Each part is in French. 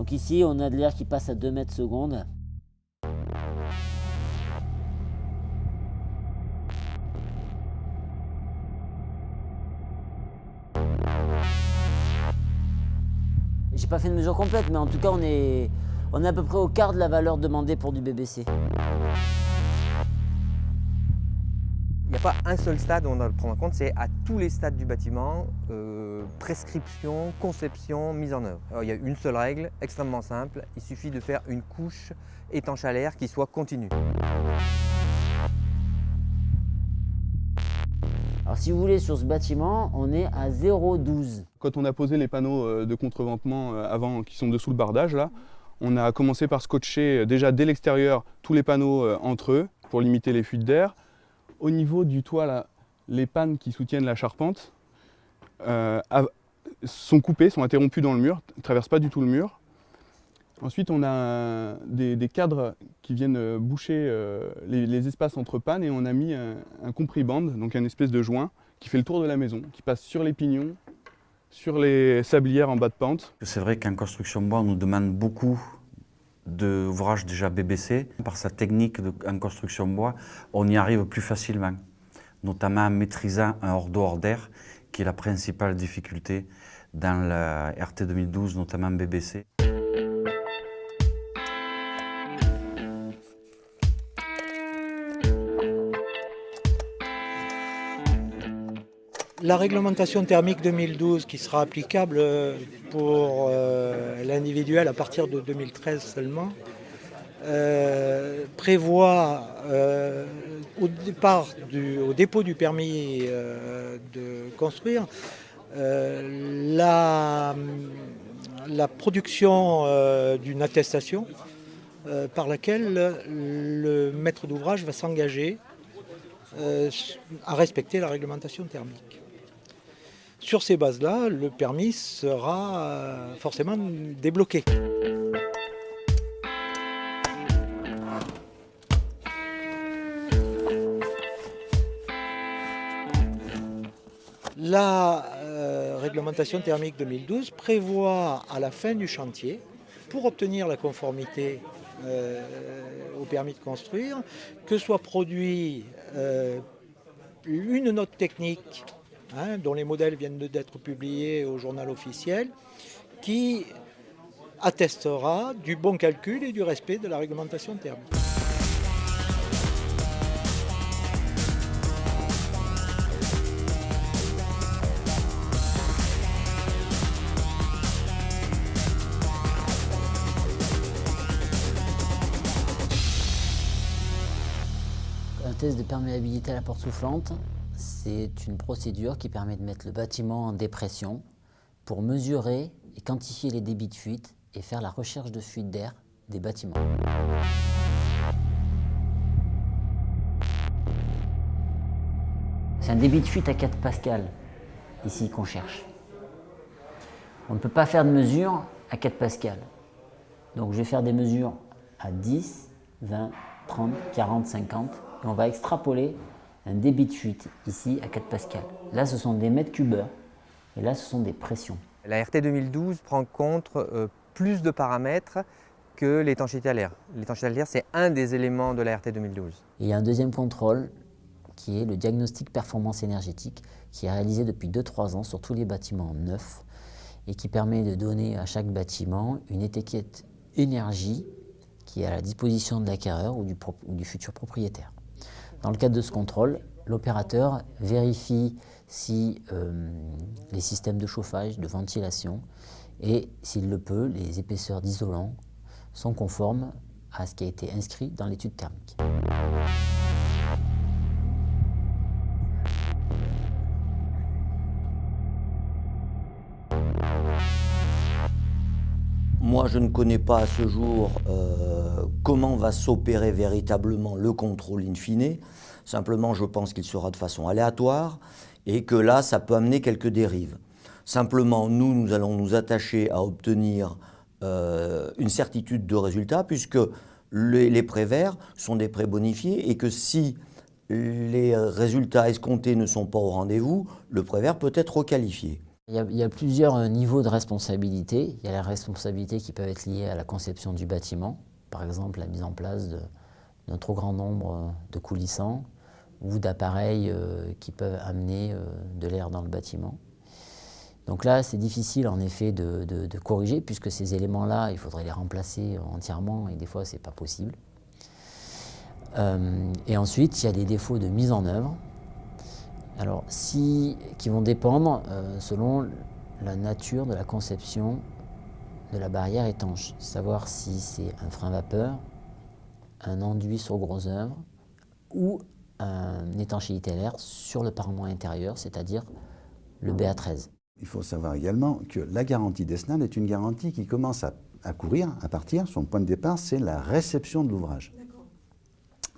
Donc ici, on a de l'air qui passe à 2 mètres secondes. J'ai pas fait de mesure complète, mais en tout cas, on est à peu près au quart de la valeur demandée pour du BBC. Il n'y a pas un seul stade où on doit le prendre en compte, c'est à tous les stades du bâtiment, prescription, conception, mise en œuvre. Alors, il y a une seule règle, extrêmement simple, il suffit de faire une couche étanche à l'air qui soit continue. Alors si vous voulez, sur ce bâtiment, on est à 0,12. Quand on a posé les panneaux de contreventement avant, qui sont dessous le bardage, là, on a commencé par scotcher déjà dès l'extérieur tous les panneaux entre eux pour limiter les fuites d'air. Au niveau du toit, là, les pannes qui soutiennent la charpente sont coupées, sont interrompues dans le mur, ne traversent pas du tout le mur. Ensuite, on a des cadres qui viennent boucher les espaces entre pannes et on a mis un compris-band, donc un espèce de joint qui fait le tour de la maison, qui passe sur les pignons, sur les sablières en bas de pente. C'est vrai qu'en construction bois, on nous demande beaucoup d'ouvrages déjà BBC. Par sa technique en construction bois, on y arrive plus facilement, notamment en maîtrisant un hors d'eau hors d'air, qui est la principale difficulté dans la RT 2012, notamment BBC. La réglementation thermique 2012 qui sera applicable pour l'individuel à partir de 2013 seulement prévoit au dépôt du permis de construire la production d'une attestation par laquelle le maître d'ouvrage va s'engager à respecter la réglementation thermique. Sur ces bases-là, le permis sera forcément débloqué. La réglementation thermique 2012 prévoit à la fin du chantier, pour obtenir la conformité au permis de construire, que soit produit une note technique dont les modèles viennent d'être publiés au journal officiel, qui attestera du bon calcul et du respect de la réglementation thermique. Un test de perméabilité à la porte soufflante, c'est une procédure qui permet de mettre le bâtiment en dépression pour mesurer et quantifier les débits de fuite et faire la recherche de fuite d'air des bâtiments. C'est un débit de fuite à 4 pascal, ici, qu'on cherche. On ne peut pas faire de mesure à 4 pascal. Donc je vais faire des mesures à 10, 20, 30, 40, 50, et on va extrapoler un débit de fuite, ici, à 4 pascal. Là, ce sont des mètres cubeurs, et là, ce sont des pressions. La RT 2012 prend en compte plus de paramètres que l'étanchéité à l'air. L'étanchéité à l'air, c'est un des éléments de la RT 2012. Et il y a un deuxième contrôle, qui est le diagnostic performance énergétique, qui est réalisé depuis 2-3 ans sur tous les bâtiments neufs, et qui permet de donner à chaque bâtiment une étiquette énergie qui est à la disposition de l'acquéreur ou du futur propriétaire. Dans le cadre de ce contrôle, l'opérateur vérifie si les systèmes de chauffage, de ventilation et, s'il le peut, les épaisseurs d'isolant sont conformes à ce qui a été inscrit dans l'étude thermique. Moi, je ne connais pas à ce jour comment va s'opérer véritablement le contrôle in fine. Simplement, je pense qu'il sera de façon aléatoire et que là, ça peut amener quelques dérives. Simplement, nous allons nous attacher à obtenir une certitude de résultat puisque les prêts verts sont des prêts bonifiés et que si les résultats escomptés ne sont pas au rendez-vous, le prêt vert peut être requalifié. Il y a plusieurs niveaux de responsabilité. Il y a la responsabilité qui peut être liée à la conception du bâtiment, par exemple la mise en place d'un trop grand nombre de coulissants ou d'appareils qui peuvent amener de l'air dans le bâtiment. Donc là, c'est difficile en effet de corriger, puisque ces éléments-là, il faudrait les remplacer entièrement et des fois, ce n'est pas possible. Et ensuite, il y a des défauts de mise en œuvre. Alors, qui vont dépendre selon la nature de la conception de la barrière étanche. Savoir si c'est un frein vapeur, un enduit sur gros œuvre ou une étanchéité à l'air sur le parement intérieur, c'est-à-dire le BA13. Il faut savoir également que la garantie décennale est une garantie qui commence à courir, à partir. Son point de départ, c'est la réception de l'ouvrage.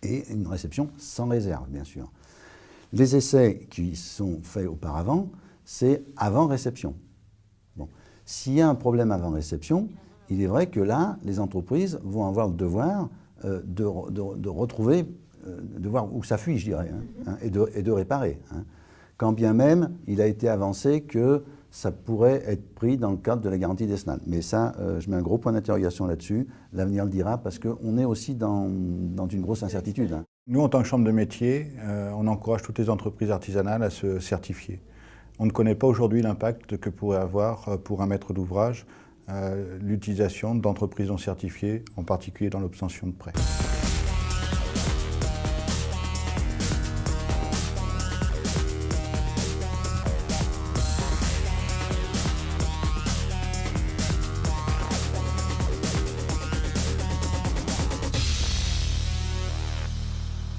Et une réception sans réserve, bien sûr. Les essais qui sont faits auparavant, c'est avant réception. Bon. S'il y a un problème avant réception, il est vrai que là, les entreprises vont avoir le devoir de retrouver, de voir où ça fuit, je dirais, et de réparer. Quand bien même, il a été avancé que ça pourrait être pris dans le cadre de la garantie décennale. Mais ça, je mets un gros point d'interrogation là-dessus. L'avenir le dira, parce qu'on est aussi dans une grosse incertitude. Nous, en tant que chambre de métier, on encourage toutes les entreprises artisanales à se certifier. On ne connaît pas aujourd'hui l'impact que pourrait avoir pour un maître d'ouvrage l'utilisation d'entreprises non certifiées, en particulier dans l'obtention de prêts.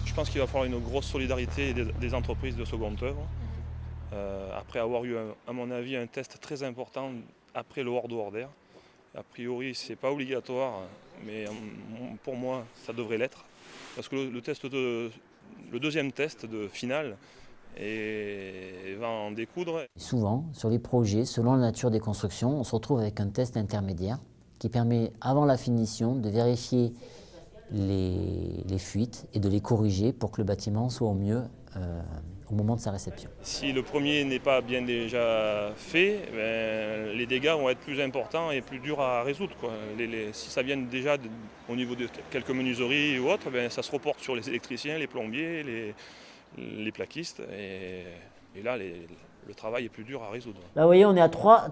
Je pense qu'il va falloir une grosse solidarité des entreprises de seconde œuvre. Après avoir eu, à mon avis, un test très important après le hors-d'eau hors-d'air. A priori, ce n'est pas obligatoire, mais pour moi, ça devrait l'être. Parce que le deuxième test de finale va en découdre. Souvent, sur les projets, selon la nature des constructions, on se retrouve avec un test intermédiaire qui permet, avant la finition, de vérifier les fuites et de les corriger pour que le bâtiment soit au mieux au moment de sa réception. Si le premier n'est pas bien déjà fait, les dégâts vont être plus importants et plus durs à résoudre, quoi. Si ça vient déjà au niveau de quelques menuiseries ou autres, ça se reporte sur les électriciens, les plombiers, les plaquistes. Et là, le travail est plus dur à résoudre. Là, vous voyez, on est à 3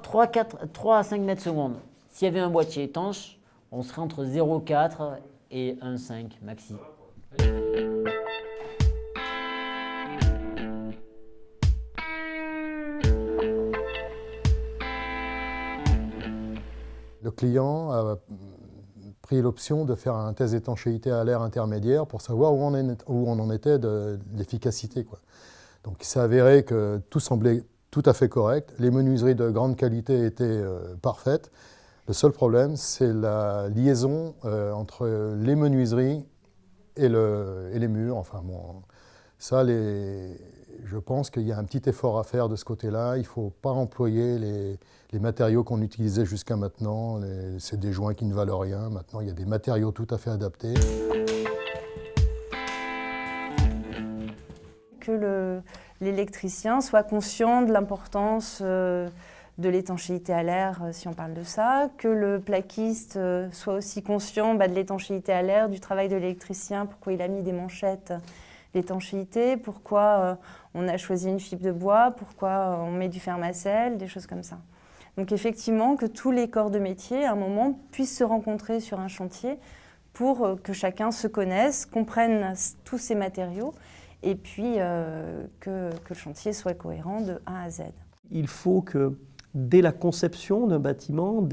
à 5 mètres secondes. S'il y avait un boîtier étanche, on serait entre 0,4 et 1,5 maxi. Le client a pris l'option de faire un test d'étanchéité à l'air intermédiaire pour savoir où on en était de l'efficacité, quoi. Donc il s'est avéré que tout semblait tout à fait correct. Les menuiseries de grande qualité étaient parfaites. Le seul problème, c'est la liaison entre les menuiseries et les murs. Enfin bon, ça, je pense qu'il y a un petit effort à faire de ce côté-là. Il ne faut pas employer les matériaux qu'on utilisait jusqu'à maintenant. C'est des joints qui ne valent rien. Maintenant, il y a des matériaux tout à fait adaptés. Que l'électricien soit conscient de l'importance de l'étanchéité à l'air, si on parle de ça, que le plaquiste soit aussi conscient de l'étanchéité à l'air, du travail de l'électricien, pourquoi il a mis des manchettes d'étanchéité, pourquoi on a choisi une fibre de bois, pourquoi on met du fermacell, des choses comme ça. Donc effectivement, que tous les corps de métier, à un moment, puissent se rencontrer sur un chantier pour que chacun se connaisse, comprenne tous ces matériaux et puis que le chantier soit cohérent de A à Z. Il faut que dès la conception d'un bâtiment,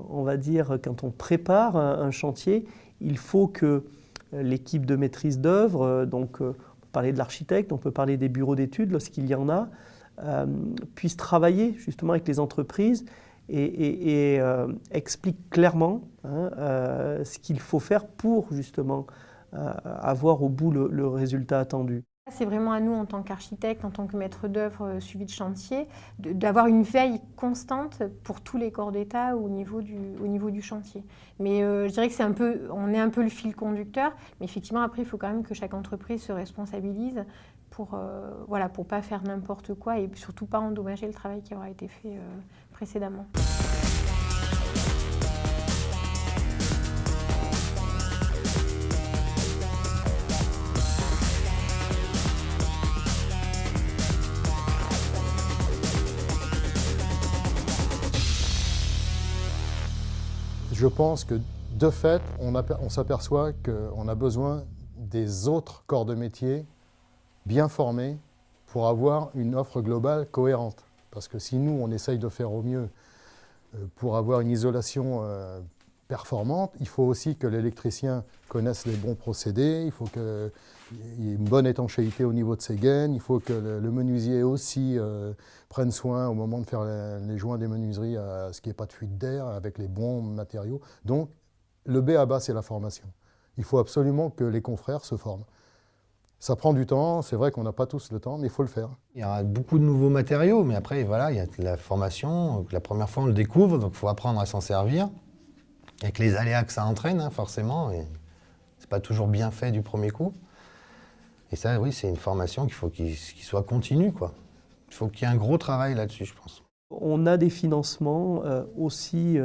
on va dire quand on prépare un chantier, il faut que l'équipe de maîtrise d'œuvre, donc on peut parler de l'architecte, on peut parler des bureaux d'études lorsqu'il y en a, puisse travailler justement avec les entreprises et explique clairement ce qu'il faut faire pour justement avoir au bout le résultat attendu. C'est vraiment à nous, en tant qu'architecte, en tant que maître d'œuvre suivi de chantier, d'avoir une veille constante pour tous les corps d'État au niveau du chantier. Mais je dirais que on est un peu le fil conducteur, mais effectivement, après, il faut quand même que chaque entreprise se responsabilise pour pour pas faire n'importe quoi et surtout pas endommager le travail qui aura été fait précédemment. Je pense que, de fait, on s'aperçoit qu'on a besoin des autres corps de métier bien formés pour avoir une offre globale cohérente. Parce que si nous, on essaye de faire au mieux pour avoir une isolation performante, il faut aussi que l'électricien connaisse les bons procédés, il faut qu'il y ait une bonne étanchéité au niveau de ses gaines, il faut que le menuisier aussi prenne soin au moment de faire les joints des menuiseries à ce qu'il n'y ait pas de fuite d'air avec les bons matériaux. Donc le B à bas, c'est la formation. Il faut absolument que les confrères se forment. Ça prend du temps, c'est vrai qu'on n'a pas tous le temps, mais il faut le faire. Il y aura beaucoup de nouveaux matériaux, mais après, voilà, il y a la formation. La première fois, on le découvre, donc il faut apprendre à s'en servir. Avec les aléas que ça entraîne, forcément, et c'est pas toujours bien fait du premier coup. Et ça, oui, c'est une formation qu'il faut qu'il soit continue, quoi. Il faut qu'il y ait un gros travail là-dessus, je pense. On a des financements aussi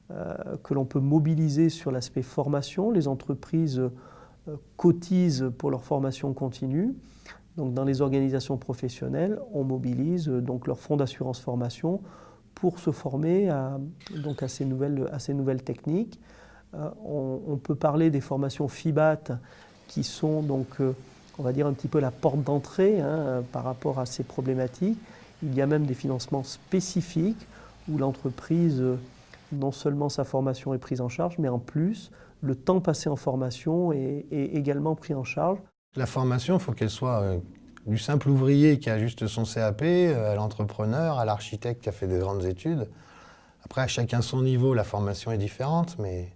que l'on peut mobiliser sur l'aspect formation. Les entreprises cotisent pour leur formation continue. Donc, dans les organisations professionnelles, on mobilise donc leur fonds d'assurance formation pour se former à ces nouvelles techniques. On peut parler des formations FIBAT qui sont donc, on va dire, un petit peu la porte d'entrée par rapport à ces problématiques. Il y a même des financements spécifiques où l'entreprise, non seulement sa formation est prise en charge, mais en plus, le temps passé en formation est également pris en charge. La formation, il faut qu'elle soit du simple ouvrier qui a juste son CAP, à l'entrepreneur, à l'architecte qui a fait des grandes études. Après, à chacun son niveau, la formation est différente, mais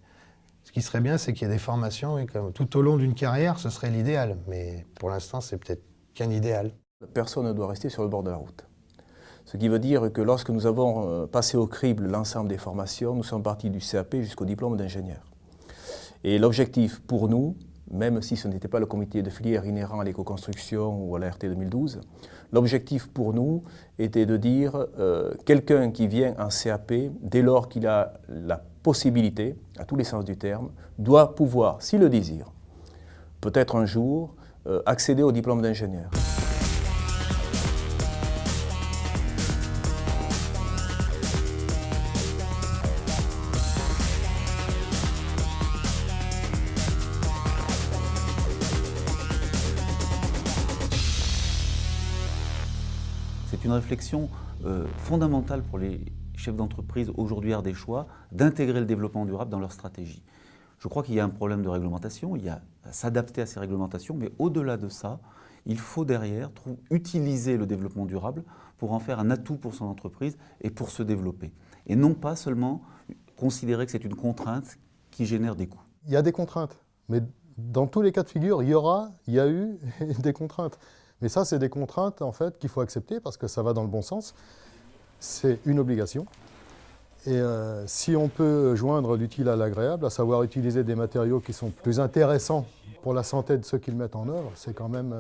ce qui serait bien, c'est qu'il y ait des formations, et comme tout au long d'une carrière, ce serait l'idéal. Mais pour l'instant, c'est peut-être qu'un idéal. Personne ne doit rester sur le bord de la route. Ce qui veut dire que lorsque nous avons passé au crible l'ensemble des formations, nous sommes partis du CAP jusqu'au diplôme d'ingénieur. Et l'objectif pour nous, même si ce n'était pas le comité de filière inhérent à l'éco-construction ou à la RT 2012, l'objectif pour nous était de dire quelqu'un qui vient en CAP, dès lors qu'il a la possibilité, à tous les sens du terme, doit pouvoir, s'il le désire, peut-être un jour, accéder au diplôme d'ingénieur. C'est une réflexion fondamentale pour les chefs d'entreprise aujourd'hui ardéchois d'intégrer le développement durable dans leur stratégie. Je crois qu'il y a un problème de réglementation, il y a à s'adapter à ces réglementations, mais au-delà de ça, il faut derrière utiliser le développement durable pour en faire un atout pour son entreprise et pour se développer. Et non pas seulement considérer que c'est une contrainte qui génère des coûts. Il y a des contraintes, mais dans tous les cas de figure, il y a eu des contraintes. Mais ça, c'est des contraintes en fait, qu'il faut accepter parce que ça va dans le bon sens. C'est une obligation. Et si on peut joindre l'utile à l'agréable, à savoir utiliser des matériaux qui sont plus intéressants pour la santé de ceux qui le mettent en œuvre, c'est quand même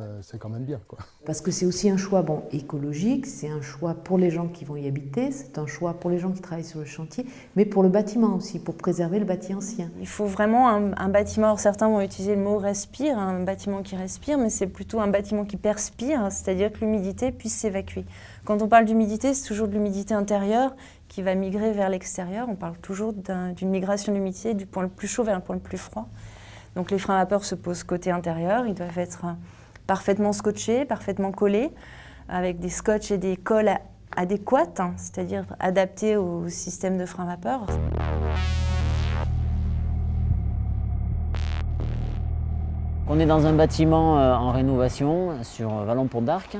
bien, quoi. Parce que c'est aussi un choix écologique, c'est un choix pour les gens qui vont y habiter, c'est un choix pour les gens qui travaillent sur le chantier, mais pour le bâtiment aussi, pour préserver le bâti ancien. Il faut vraiment un bâtiment, alors certains vont utiliser le mot respire, un bâtiment qui respire, mais c'est plutôt un bâtiment qui perspire, c'est-à-dire que l'humidité puisse s'évacuer. Quand on parle d'humidité, c'est toujours de l'humidité intérieure qui va migrer vers l'extérieur. On parle toujours d'une migration d'humidité du point le plus chaud vers le point le plus froid. Donc les freins à vapeur se posent côté intérieur, ils doivent être parfaitement scotchés, parfaitement collés, avec des scotch et des colles adéquates, c'est-à-dire adaptés au système de frein à vapeur. On est dans un bâtiment en rénovation sur Vallon-Pont d'Arc.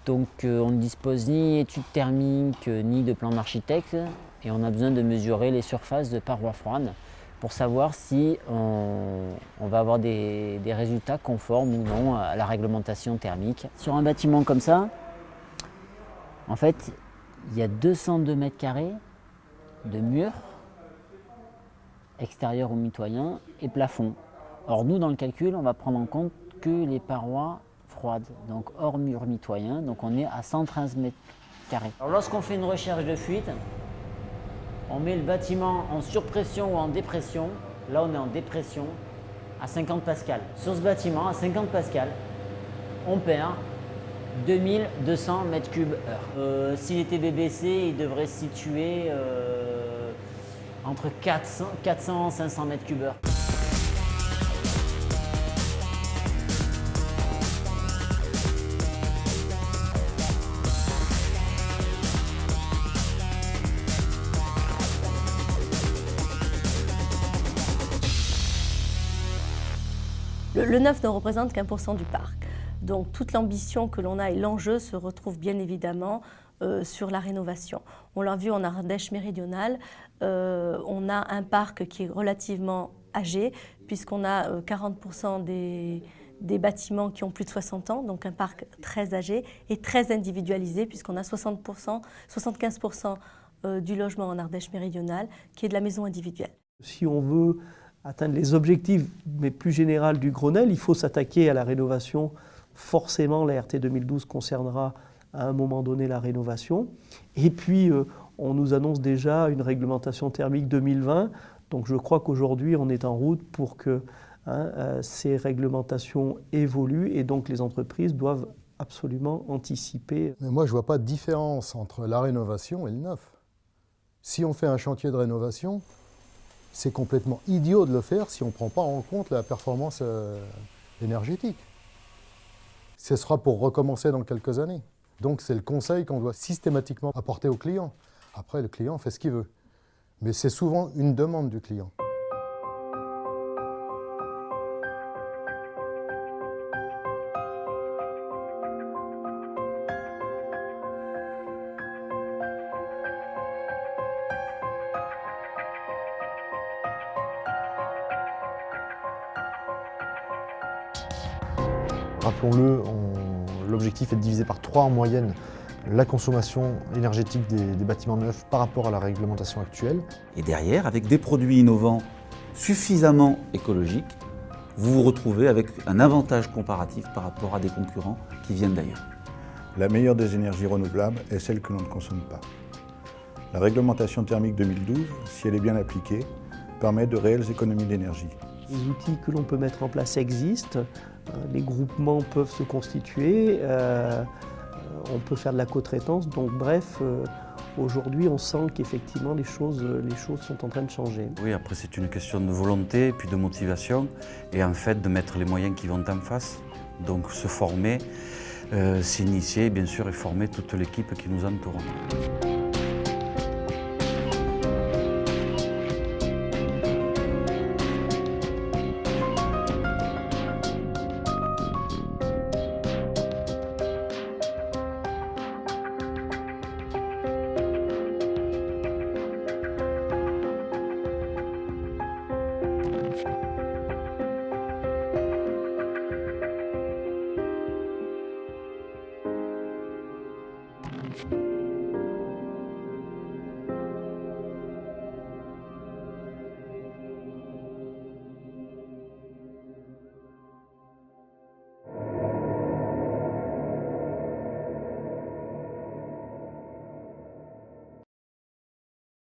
Donc on ne dispose ni études thermiques ni de plan d'architecte et on a besoin de mesurer les surfaces de parois froides pour savoir si on va avoir des résultats conformes ou non à la réglementation thermique. Sur un bâtiment comme ça, en fait, il y a 202 mètres carrés de murs, extérieurs ou mitoyens, et plafond. Or, nous, dans le calcul, on va prendre en compte que les parois froides, donc hors murs mitoyens, donc on est à 113 mètres carrés. Alors, lorsqu'on fait une recherche de fuite, on met le bâtiment en surpression ou en dépression. Là, on est en dépression à 50 pascal. Sur ce bâtiment, à 50 pascal, on perd 2200 mètres cubes heure. S'il était BBC, il devrait se situer entre 400 et 500 mètres cubes heure. Le neuf ne représente qu'1% du parc. Donc toute l'ambition que l'on a et l'enjeu se retrouve bien évidemment sur la rénovation. On l'a vu en Ardèche méridionale, on a un parc qui est relativement âgé puisqu'on a 40% des bâtiments qui ont plus de 60 ans, donc un parc très âgé et très individualisé puisqu'on a 75% du logement en Ardèche méridionale qui est de la maison individuelle. Si on veut atteindre les objectifs mais plus généraux du Grenelle, il faut s'attaquer à la rénovation. Forcément, la RT 2012 concernera à un moment donné la rénovation. Et puis, on nous annonce déjà une réglementation thermique 2020. Donc je crois qu'aujourd'hui, on est en route pour que ces réglementations évoluent et donc les entreprises doivent absolument anticiper. Mais moi, je ne vois pas de différence entre la rénovation et le neuf. Si on fait un chantier de rénovation, c'est complètement idiot de le faire si on ne prend pas en compte la performance énergétique. Ce sera pour recommencer dans quelques années. Donc c'est le conseil qu'on doit systématiquement apporter au client. Après, le client fait ce qu'il veut. Mais c'est souvent une demande du client. Rappelons-le, l'objectif est de diviser par 3 en moyenne la consommation énergétique des bâtiments neufs par rapport à la réglementation actuelle. Et derrière, avec des produits innovants suffisamment écologiques, vous vous retrouvez avec un avantage comparatif par rapport à des concurrents qui viennent d'ailleurs. La meilleure des énergies renouvelables est celle que l'on ne consomme pas. La réglementation thermique 2012, si elle est bien appliquée, permet de réelles économies d'énergie. Les outils que l'on peut mettre en place existent, les groupements peuvent se constituer, on peut faire de la co-traitance, donc bref, aujourd'hui on sent qu'effectivement les choses sont en train de changer. Oui, après c'est une question de volonté, puis de motivation, et en fait de mettre les moyens qui vont en face, donc se former, s'initier bien sûr et former toute l'équipe qui nous entoure.